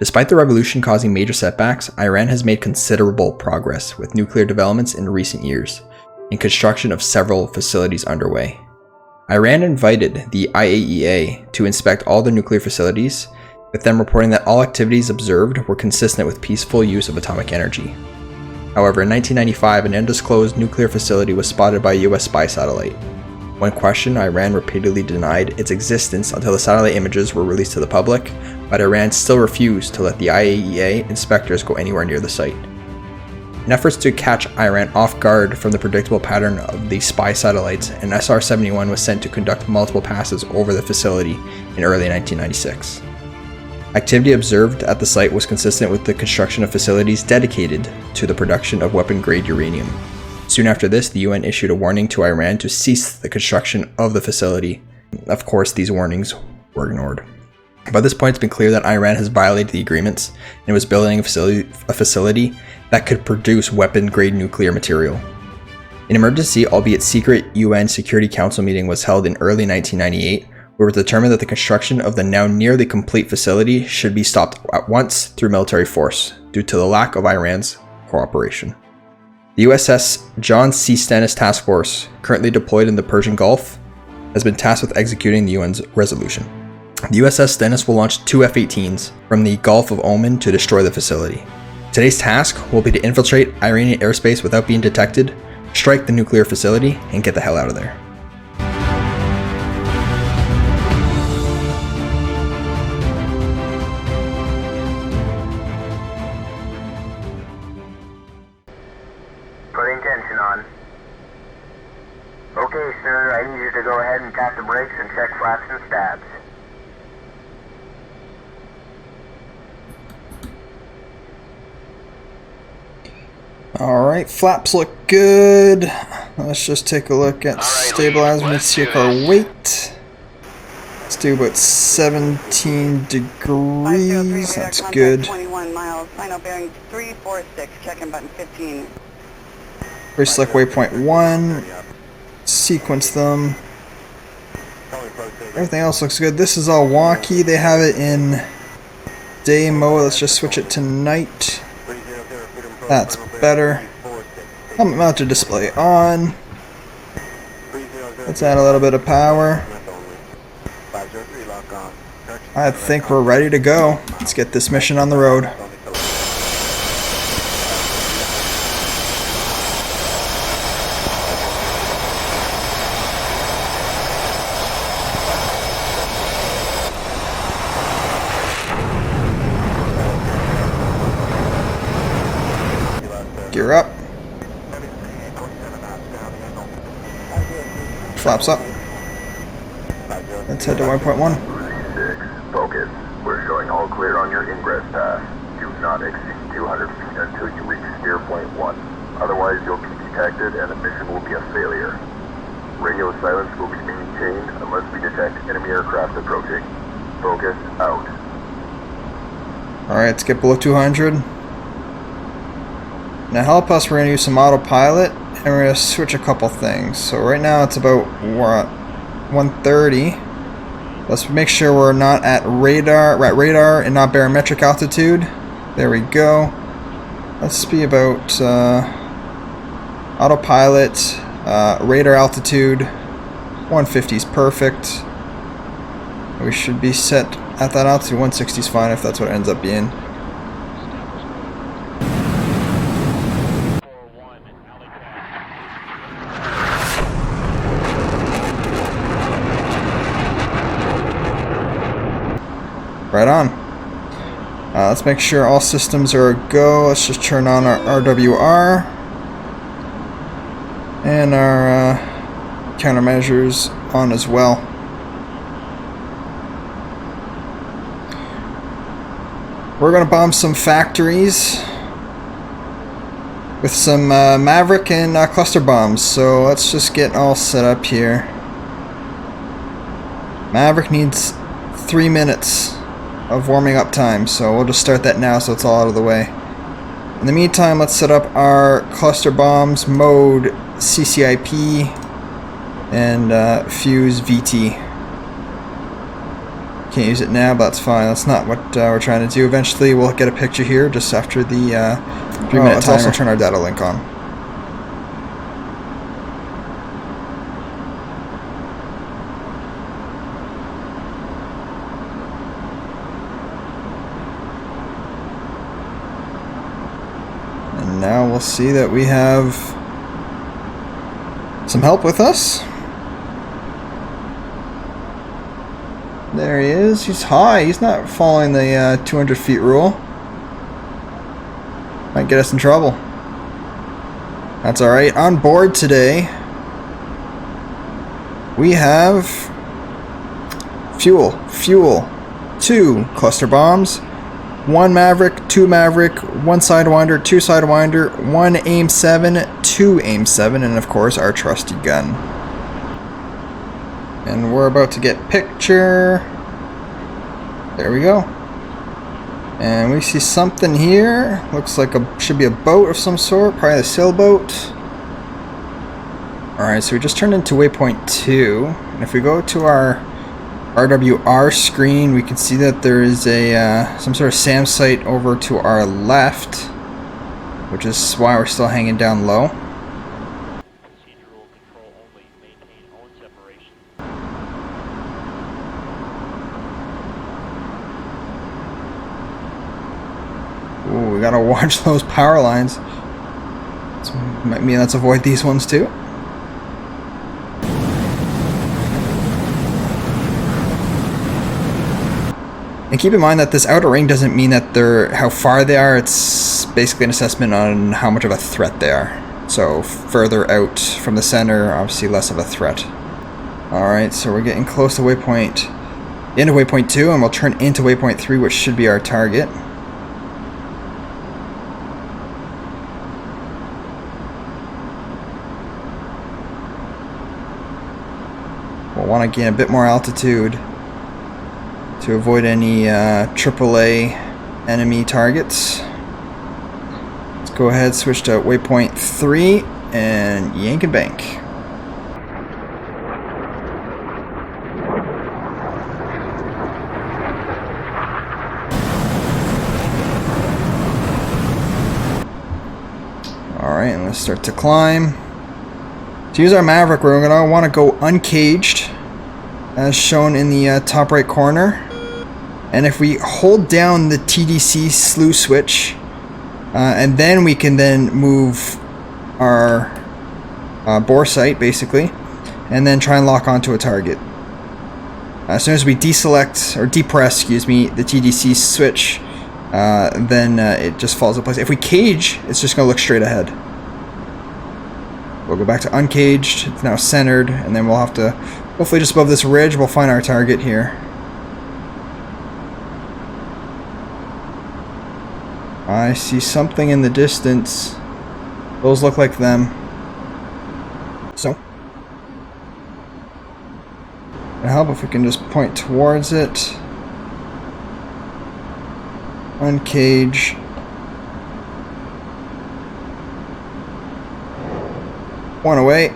Despite the revolution causing major setbacks, Iran has made considerable progress with nuclear developments in recent years, and construction of several facilities underway. Iran invited the IAEA to inspect all their nuclear facilities, with them reporting that all activities observed were consistent with peaceful use of atomic energy. However, in 1995, an undisclosed nuclear facility was spotted by a US spy satellite. When questioned, Iran repeatedly denied its existence until the satellite images were released to the public, but Iran still refused to let the IAEA inspectors go anywhere near the site. In efforts to catch Iran off guard from the predictable pattern of the spy satellites, an SR-71 was sent to conduct multiple passes over the facility in early 1996. Activity observed at the site was consistent with the construction of facilities dedicated to the production of weapon-grade uranium. Soon after this, the UN issued a warning to Iran to cease the construction of the facility. Of course, these warnings were ignored. By this point, it's been clear that Iran has violated the agreements and was building a facility that could produce weapon-grade nuclear material. An emergency, albeit secret, UN Security Council meeting was held in early 1998, where it was determined that the construction of the now nearly complete facility should be stopped at once through military force, due to the lack of Iran's cooperation. The USS John C. Stennis Task Force, currently deployed in the Persian Gulf, has been tasked with executing the UN's resolution. The USS Stennis will launch 2 F-18s from the Gulf of Oman to destroy the facility. Today's task will be to infiltrate Iranian airspace without being detected, strike the nuclear facility, and get the hell out of there. Putting tension on. Okay, sir, I need you to go ahead and tap the brakes and check flaps and stabs. Alright, flaps look good. Let's just take a look at stabilizer. We need to check our weight. Let's do about 17 degrees. That's good. 21 miles. Final bearing 346. Check-in button 15. Very slick waypoint 1. Sequence them. Everything else looks good. This is all wonky. They have it in day mode. Let's just switch it to night. That's better. Helmet mounted display on. Let's add a little bit of power. I think we're ready to go. Let's get this mission on the road. Gear up. Flaps up. Let's head to 1.1. 6, focus. We're showing all clear on your ingress path. Do not exceed 200 feet until you reach steer point 1. Otherwise, you'll be detected and the mission will be a failure. Radio silence will be maintained unless we detect enemy aircraft approaching. Focus out. Alright, let's get below 200. Now help us, we're going to use some autopilot, and we're going to switch a couple things. So right now it's about, we're at 130. Let's make sure we're not at radar, we're at radar and not barometric altitude. There we go. Let's be about autopilot, radar altitude, 150 is perfect. We should be set at that altitude. 160 is fine if that's what it ends up being. Right on. Let's make sure all systems are a go. Let's just turn on our RWR and our countermeasures on as well. We're going to bomb some factories with some Maverick and cluster bombs. So let's just get all set up here. Maverick needs 3 minutes of warming up time, so we'll just start that now so it's all out of the way. In the meantime, let's set up our cluster bombs mode CCIP and fuse VT. Can't use it now, but that's fine. That's not what we're trying to do. Eventually, we'll get a picture here just after the 3-minute timer. Let's also turn our data link on. And now we'll see that we have some help with us. There he is. He's high. He's not following the 200 feet rule. Might get us in trouble. That's alright. On board today, we have fuel, 2 cluster bombs, 1 Maverick, 2 Maverick, 1 Sidewinder, 2 Sidewinder, 1 AIM-7, 2 AIM-7, and of course our trusty gun. And we're about to get picture. There we go. And we see something here. Looks like should be a boat of some sort, probably a sailboat. Alright, so we just turned into waypoint 2. And if we go to our RWR screen, we can see that there is a some sort of SAM site over to our left, which is why we're still hanging down low. Ooh, we gotta watch those power lines. So might mean let's avoid these ones too. And keep in mind that this outer ring doesn't mean that how far they are. It's basically an assessment on how much of a threat they are. So further out from the center, obviously less of a threat. Alright, so we're getting close to waypoint, into waypoint 2, and we'll turn into waypoint 3, which should be our target. We'll want to gain a bit more altitude to avoid any AAA enemy targets. Let's go ahead, switch to waypoint 3 and Yank and Bank. Alright, and let's start to climb. To use our Maverick, we're going to want to go uncaged, as shown in the top right corner. And if we hold down the TDC slew switch, and then we can then move our bore sight, basically, and then try and lock onto a target. As soon as we deselect, or depress, excuse me, the TDC switch, then it just falls into place. If we cage, it's just going to look straight ahead. We'll go back to uncaged, it's now centered, and then we'll have to, hopefully just above this ridge, we'll find our target here. I see something in the distance. Those look like them. So, it'll help if we can just point towards it. Uncage. One away.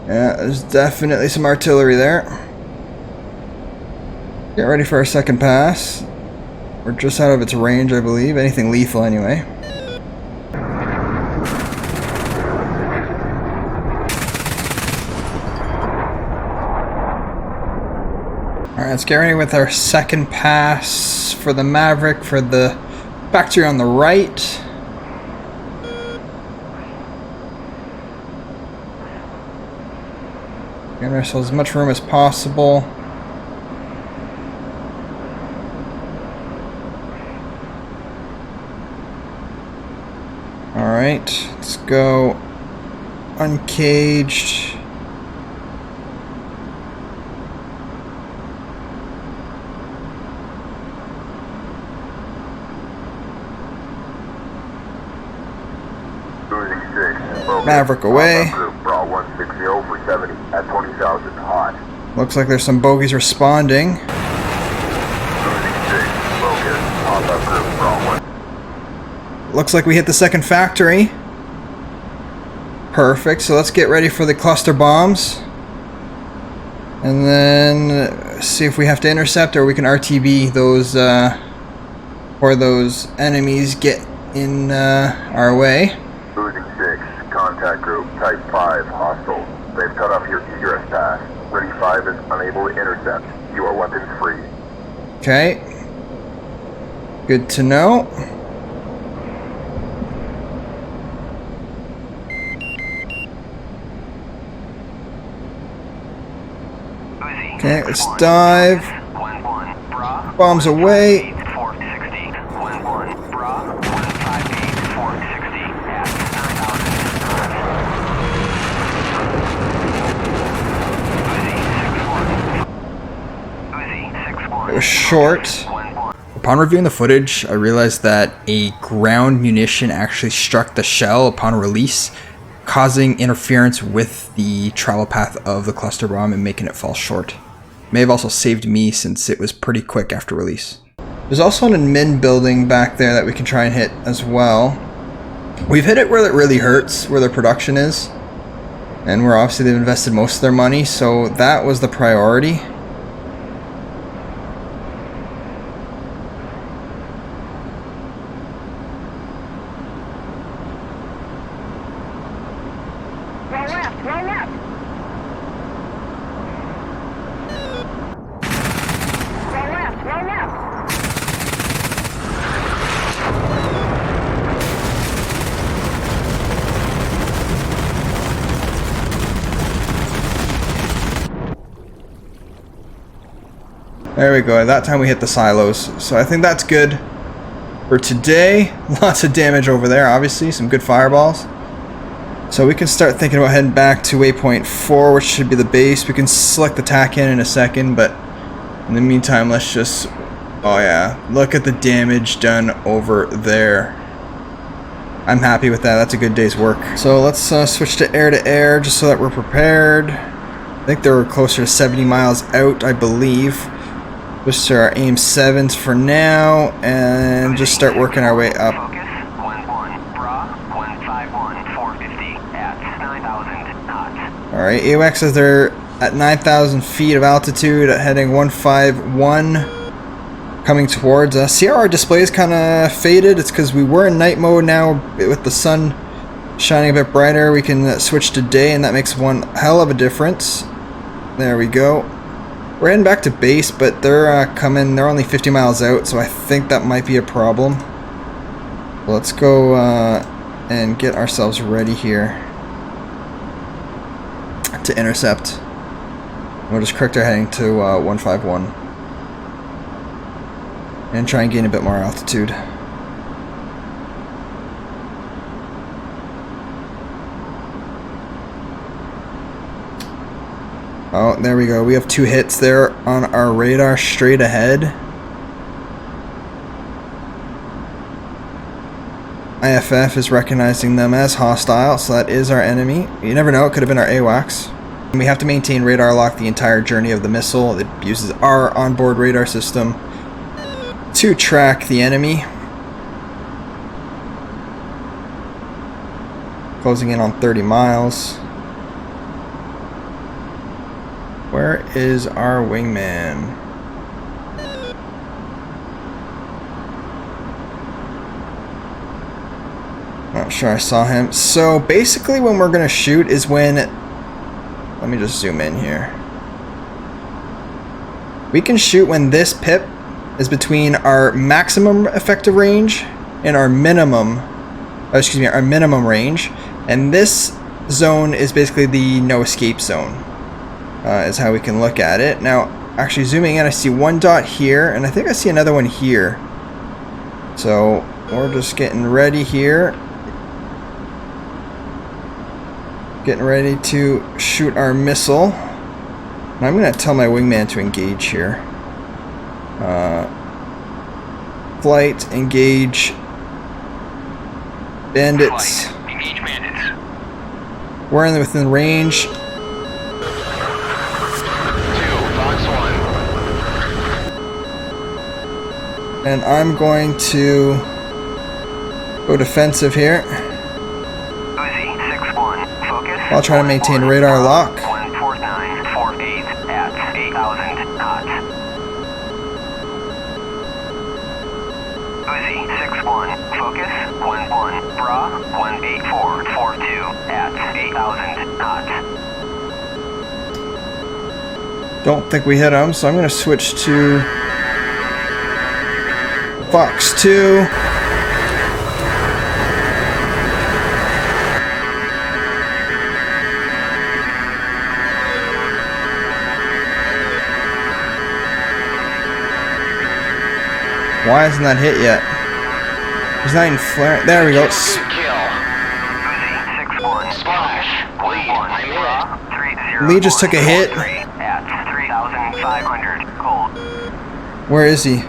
Yeah, there's definitely some artillery there. Get ready for our second pass. We're just out of its range, I believe. Anything lethal, anyway. Alright, let's get ready with our second pass for the Maverick, for the factory on the right. Giving ourselves as much room as possible. Alright, let's go uncaged. Losing 6. Maverick away. Group, Bra 160 for 70 at 20,000 hot. Looks like there's some bogeys responding. Losing 6, focus, on that group, wrong one. Looks like we hit the second factory. Perfect, so let's get ready for the cluster bombs. And then see if we have to intercept or we can RTB those, or those enemies get in our way. Losing 6, contact group, type 5, hostile. They've cut off your egress path. Ready 5 is unable to intercept. You are weapons free. Okay. Good to know. Okay, let's dive. Bombs away. It was short. Upon reviewing the footage, I realized that a ground munition actually struck the shell upon release, causing interference with the travel path of the cluster bomb and making it fall short. May have also saved me since it was pretty quick after release. There's also an admin building back there that we can try and hit as well. We've hit it where it really hurts, where their production is. And where obviously they've invested most of their money, so that was the priority. There we go, that time we hit the silos. So I think that's good for today. Lots of damage over there, obviously, some good fireballs. So we can start thinking about heading back to waypoint 4, which should be the base. We can select the TAC in a second, but in the meantime, let's just... Oh yeah, look at the damage done over there. I'm happy with that, that's a good day's work. So let's switch to air just so that we're prepared. I think they were closer to 70 miles out, I believe. Switch to our aim 7s for now, and just start working our way up. Alright, AWACS says they're at 9,000 feet of altitude, heading 151, coming towards us. See how our display is kind of faded? It's because we were in night mode. Now with the sun shining a bit brighter, we can switch to day, and that makes one hell of a difference. There we go. We're heading back to base, but they're coming. They're only 50 miles out, so I think that might be a problem. Well, let's go and get ourselves ready here to intercept. We'll just correct our heading to 151 and try and gain a bit more altitude. Oh, there we go. We have 2 hits there on our radar straight ahead. IFF is recognizing them as hostile, so that is our enemy. You never know, it could have been our AWACS. We have to maintain radar lock the entire journey of the missile. It uses our onboard radar system to track the enemy. Closing in on 30 miles. Where is our wingman? Not sure I saw him. So basically when we're going to shoot is when... Let me just zoom in here. We can shoot when this pip is between our maximum effective range and our minimum... our minimum range. And this zone is basically the no escape zone. Is how we can look at it. Now, actually zooming in, I see one dot here, and I think I see another one here. So, we're just getting ready here. Getting ready to shoot our missile. And I'm going to tell my wingman to engage here. Flight, engage. Bandits. Flight, engage bandits. We're within range. 2, And I'm going to go defensive here. Uzi 6-1, focus. I'll try to maintain radar lock. 14948 at 8,000 knots. Uzi 6-1, focus. 1-1, bra. 18442 at 8,000 knots. Don't think we hit him, so I'm going to switch to Fox 2. Why hasn't that hit yet? He's not even flaring. There we go. Uzi 6-1, splash. 1-1, bra. 30. Lee just took a hit. At 3,500 cold. Where is he?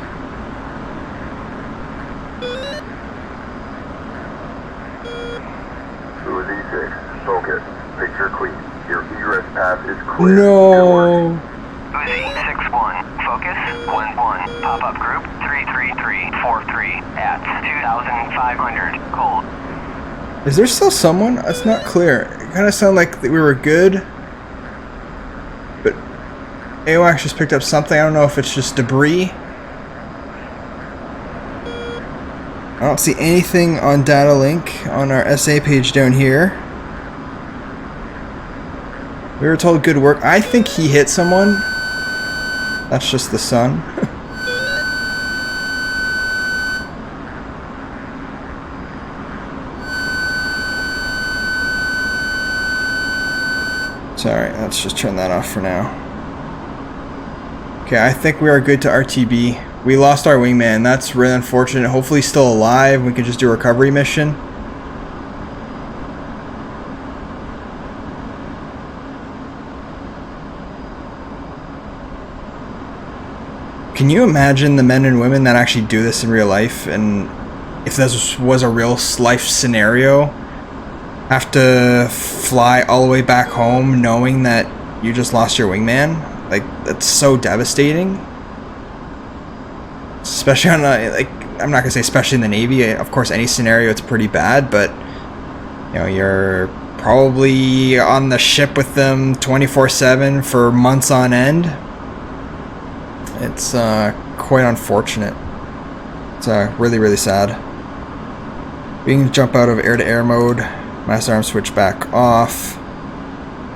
Uzi 6, focus. Picture clean. Your egress path is clear. No. Uzi 6-1, focus. 1-1, pop-up group. 33343 at 2,500 cold. Is there still someone? It's not clear. It kind of sounded like we were good. But AWACS just picked up something. I don't know if it's just debris. I don't see anything on data link on our SA page down here. We were told good work. I think he hit someone. That's just the sun. Sorry, let's just turn that off for now. Okay, I think we are good to RTB. We lost our wingman. That's really unfortunate. Hopefully he's still alive. We can just do a recovery mission. Can you imagine the men and women that actually do this in real life? And if this was a real life scenario, have to fly all the way back home knowing that you just lost your wingman? Like, that's so devastating. Especially on a, like, I'm not gonna say especially in the Navy. Of course, any scenario it's pretty bad, but you know, you're probably on the ship with them 24/7 for months on end. It's quite unfortunate. It's really, really sad. We can jump out of air-to-air mode. Master arm switch back off.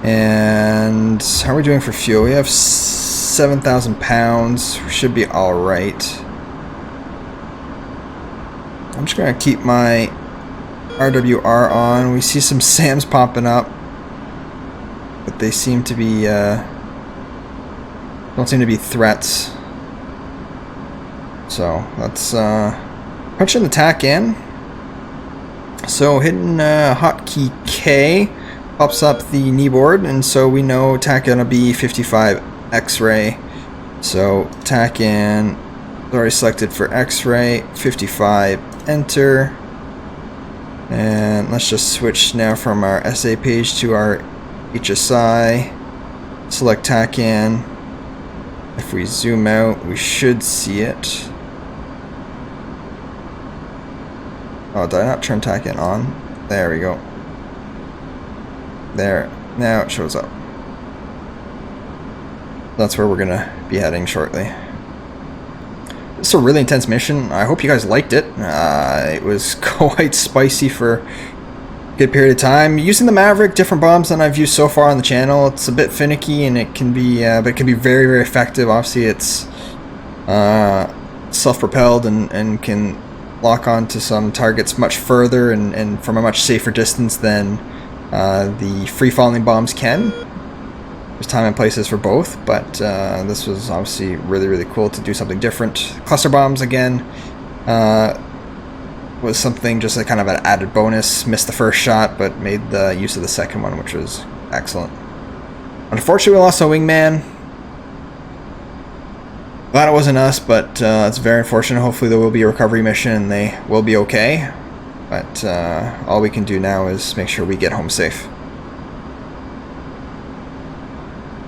And how are we doing for fuel? We have 7,000 pounds. We should be alright. I'm just going to keep my RWR on. We see some SAMs popping up, but they seem to be don't seem to be threats. So let's punch in the TAC in. So hitting hotkey K pops up the kneeboard, and so we know TAC gonna be 55 X-ray. So TAC in already selected for X-ray, 55, enter. And let's just switch now from our SA page to our HSI. Select TAC in. If we zoom out, we should see it. Oh, did I not turn TAC in on? There we go. There. Now it shows up. That's where we're gonna be heading shortly. It's a really intense mission. I hope you guys liked it. It was quite spicy for a good period of time. Using the Maverick, different bombs than I've used so far on the channel. It's a bit finicky, and it can be, but it can be very, very effective. Obviously, it's self-propelled and can lock onto some targets much further and from a much safer distance than the free-falling bombs can. There's time and places for both, but this was obviously really, really cool to do something different. Cluster bombs, again, was something just like kind of an added bonus. Missed the first shot, but made the use of the second one, which was excellent. Unfortunately, we lost a wingman. Glad it wasn't us, but it's very unfortunate. Hopefully there will be a recovery mission and they will be okay. But all we can do now is make sure we get home safe.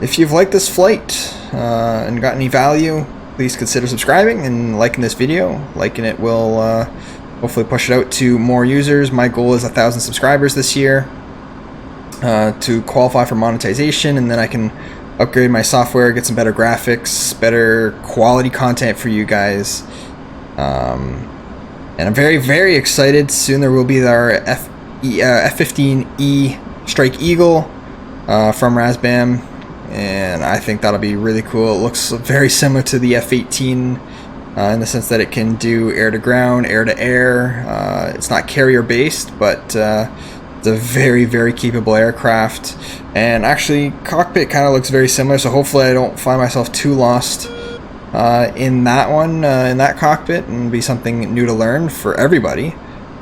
If you've liked this flight and got any value, please consider subscribing and liking this video. Liking it will hopefully push it out to more users. My goal is 1,000 subscribers this year to qualify for monetization, and then I can upgrade my software, get some better graphics, better quality content for you guys. And I'm very, very excited. Soon there will be our F-15E Strike Eagle from Razbam, and I think that'll be really cool. It looks very similar to the F-18 in the sense that it can do air-to-ground, air-to-air. It's not carrier-based, but it's a very, very capable aircraft. And actually, cockpit kind of looks very similar, so hopefully I don't find myself too lost in that one, in that cockpit, and be something new to learn for everybody.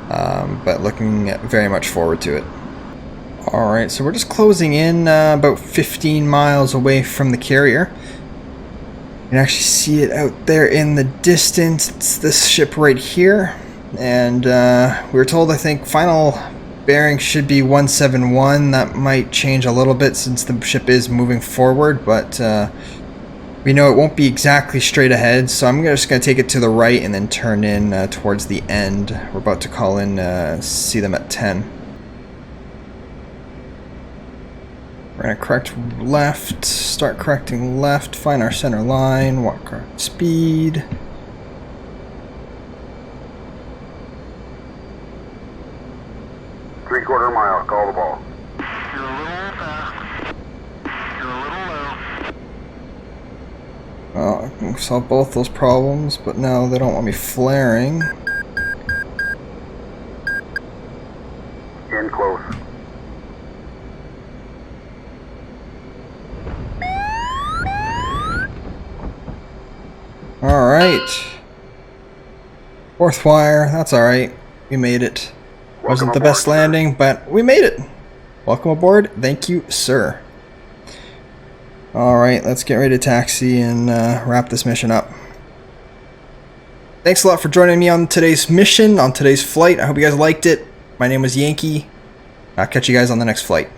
But looking very much forward to it. Alright, so we're just closing in about 15 miles away from the carrier. You can actually see it out there in the distance. It's this ship right here. And we were told, I think, final bearing should be 171. That might change a little bit since the ship is moving forward, but we know it won't be exactly straight ahead, so I'm just going to take it to the right and then turn in towards the end. We're about to call in, see them at 10. We're going to correct left, start correcting left, find our center line, walk correct speed. Three-quarter mile, call the ball. You're a little fast. You're a little low. Well, I can solve both those problems, but now they don't want me flaring. In close. Alright. Fourth wire, that's alright. We made it. Wasn't the best landing, but we made it. Welcome aboard. Thank you, sir. Alright, let's get ready to taxi and wrap this mission up. Thanks a lot for joining me on today's mission, on today's flight. I hope you guys liked it. My name was Yankee. I'll catch you guys on the next flight.